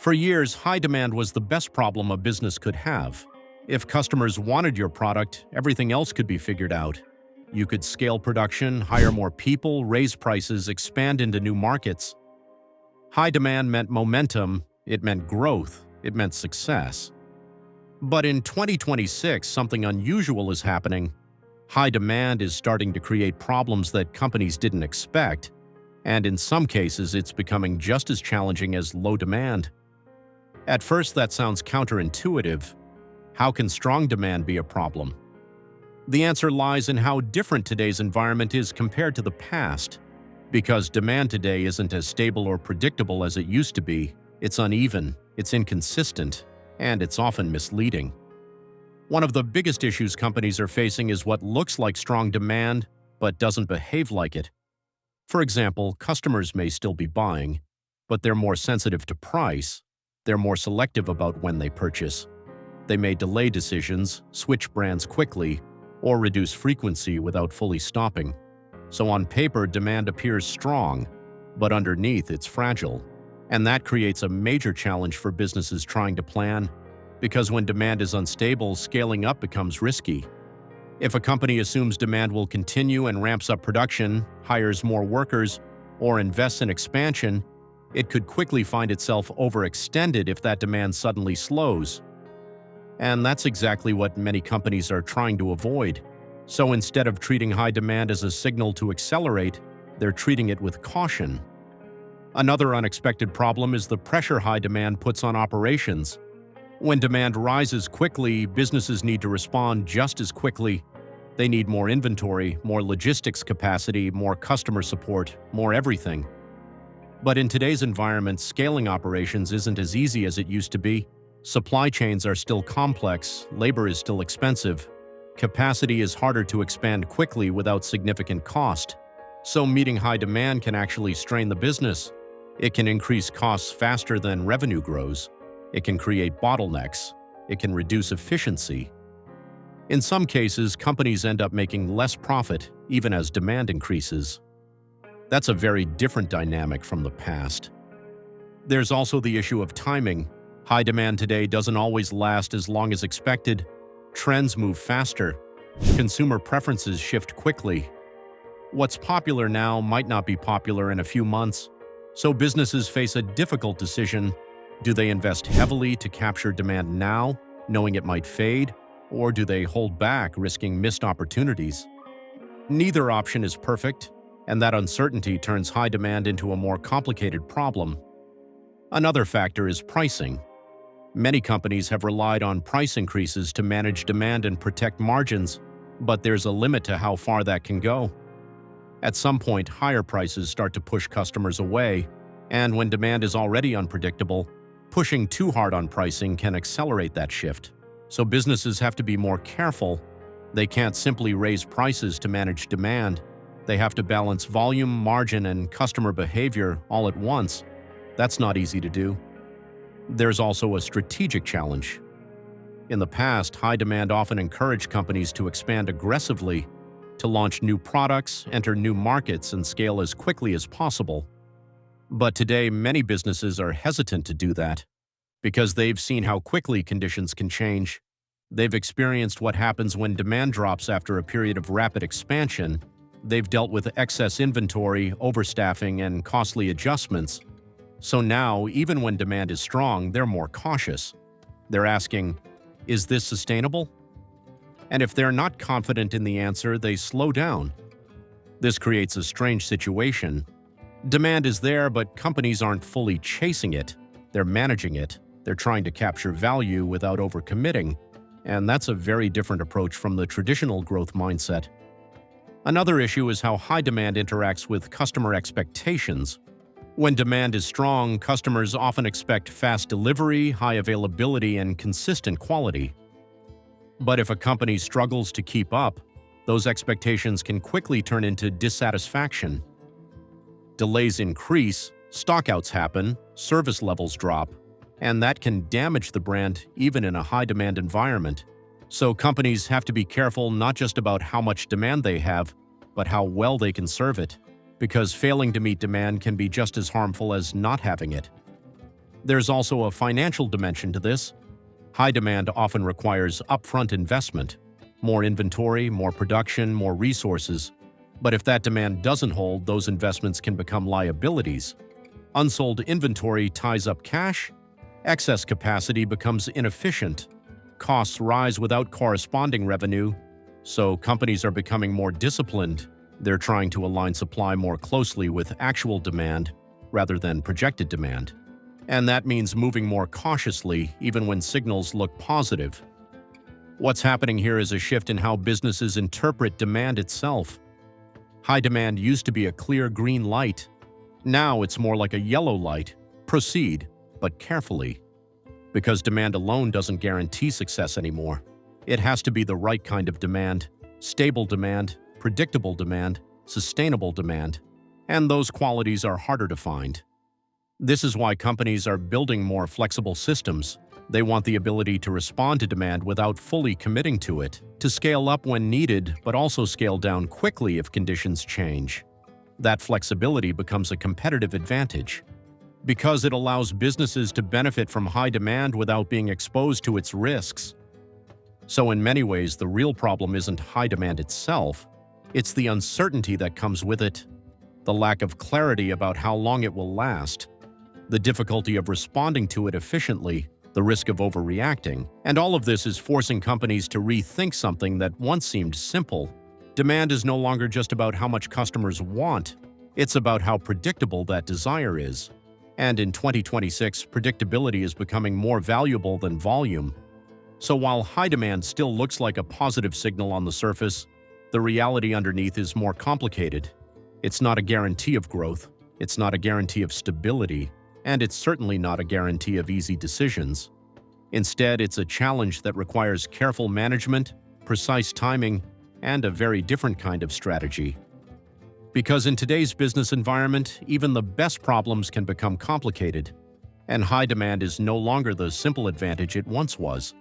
For years, high demand was the best problem a business could have. If customers wanted your product, everything else could be figured out. You could scale production, hire more people, raise prices, expand into new markets. High demand meant momentum, it meant growth, it meant success. But in 2026, something unusual is happening. High demand is starting to create problems that companies didn't expect, and in some cases, it's becoming just as challenging as low demand. At first, that sounds counterintuitive. How can strong demand be a problem? The answer lies in how different today's environment is compared to the past. Because demand today isn't as stable or predictable as it used to be, it's uneven, it's inconsistent, and it's often misleading. One of the biggest issues companies are facing is what looks like strong demand, but doesn't behave like it. For example, customers may still be buying, but they're more sensitive to price, they're more selective about when they purchase. They may delay decisions, switch brands quickly, or reduce frequency without fully stopping. So on paper, demand appears strong, but underneath it's fragile. And that creates a major challenge for businesses trying to plan, because when demand is unstable, scaling up becomes risky. If a company assumes demand will continue and ramps up production, hires more workers, or invests in expansion, it could quickly find itself overextended if that demand suddenly slows. And that's exactly what many companies are trying to avoid. So instead of treating high demand as a signal to accelerate, they're treating it with caution. Another unexpected problem is the pressure high demand puts on operations. When demand rises quickly, businesses need to respond just as quickly. They need more inventory, more logistics capacity, more customer support, more everything. But in today's environment, scaling operations isn't as easy as it used to be. Supply chains are still complex, labor is still expensive. Capacity is harder to expand quickly without significant cost. So meeting high demand can actually strain the business. It can increase costs faster than revenue grows. It can create bottlenecks. It can reduce efficiency. In some cases, companies end up making less profit, even as demand increases. That's a very different dynamic from the past. There's also the issue of timing. High demand today doesn't always last as long as expected. Trends move faster. Consumer preferences shift quickly. What's popular now might not be popular in a few months. So businesses face a difficult decision. Do they invest heavily to capture demand now, knowing it might fade? Or do they hold back, risking missed opportunities? Neither option is perfect, and that uncertainty turns high demand into a more complicated problem. Another factor is pricing. Many companies have relied on price increases to manage demand and protect margins, but there's a limit to how far that can go. At some point, higher prices start to push customers away, and when demand is already unpredictable, pushing too hard on pricing can accelerate that shift. So businesses have to be more careful. They can't simply raise prices to manage demand. They have to balance volume, margin, and customer behavior all at once. That's not easy to do. There's also a strategic challenge. In the past, high demand often encouraged companies to expand aggressively, to launch new products, enter new markets, and scale as quickly as possible. But today, many businesses are hesitant to do that because they've seen how quickly conditions can change. They've experienced what happens when demand drops after a period of rapid expansion. They've dealt with excess inventory, overstaffing, and costly adjustments. So now, even when demand is strong, they're more cautious. They're asking, is this sustainable? And if they're not confident in the answer, they slow down. This creates a strange situation. Demand is there, but companies aren't fully chasing it. They're managing it. They're trying to capture value without overcommitting. And that's a very different approach from the traditional growth mindset. Another issue is how high demand interacts with customer expectations. When demand is strong, customers often expect fast delivery, high availability, and consistent quality. But if a company struggles to keep up, those expectations can quickly turn into dissatisfaction. Delays increase, stockouts happen, service levels drop, and that can damage the brand even in a high-demand environment. So companies have to be careful not just about how much demand they have, but how well they can serve it, because failing to meet demand can be just as harmful as not having it. There's also a financial dimension to this. High demand often requires upfront investment, more inventory, more production, more resources. But if that demand doesn't hold, those investments can become liabilities. Unsold inventory ties up cash, excess capacity becomes inefficient, costs rise without corresponding revenue, so companies are becoming more disciplined. They're trying to align supply more closely with actual demand rather than projected demand. And that means moving more cautiously even when signals look positive. What's happening here is a shift in how businesses interpret demand itself. High demand used to be a clear green light. Now it's more like a yellow light. Proceed, but carefully. Because demand alone doesn't guarantee success anymore. It has to be the right kind of demand, stable demand, predictable demand, sustainable demand, and those qualities are harder to find. This is why companies are building more flexible systems. They want the ability to respond to demand without fully committing to it, to scale up when needed, but also scale down quickly if conditions change. That flexibility becomes a competitive advantage, because it allows businesses to benefit from high demand without being exposed to its risks. So in many ways, the real problem isn't high demand itself, it's the uncertainty that comes with it, the lack of clarity about how long it will last, the difficulty of responding to it efficiently, the risk of overreacting, and all of this is forcing companies to rethink something that once seemed simple. Demand is no longer just about how much customers want, it's about how predictable that desire is. And in 2026, predictability is becoming more valuable than volume. So while high demand still looks like a positive signal on the surface, the reality underneath is more complicated. It's not a guarantee of growth, it's not a guarantee of stability, and it's certainly not a guarantee of easy decisions. Instead, it's a challenge that requires careful management, precise timing, and a very different kind of strategy. Because in today's business environment, even the best problems can become complicated, and high demand is no longer the simple advantage it once was.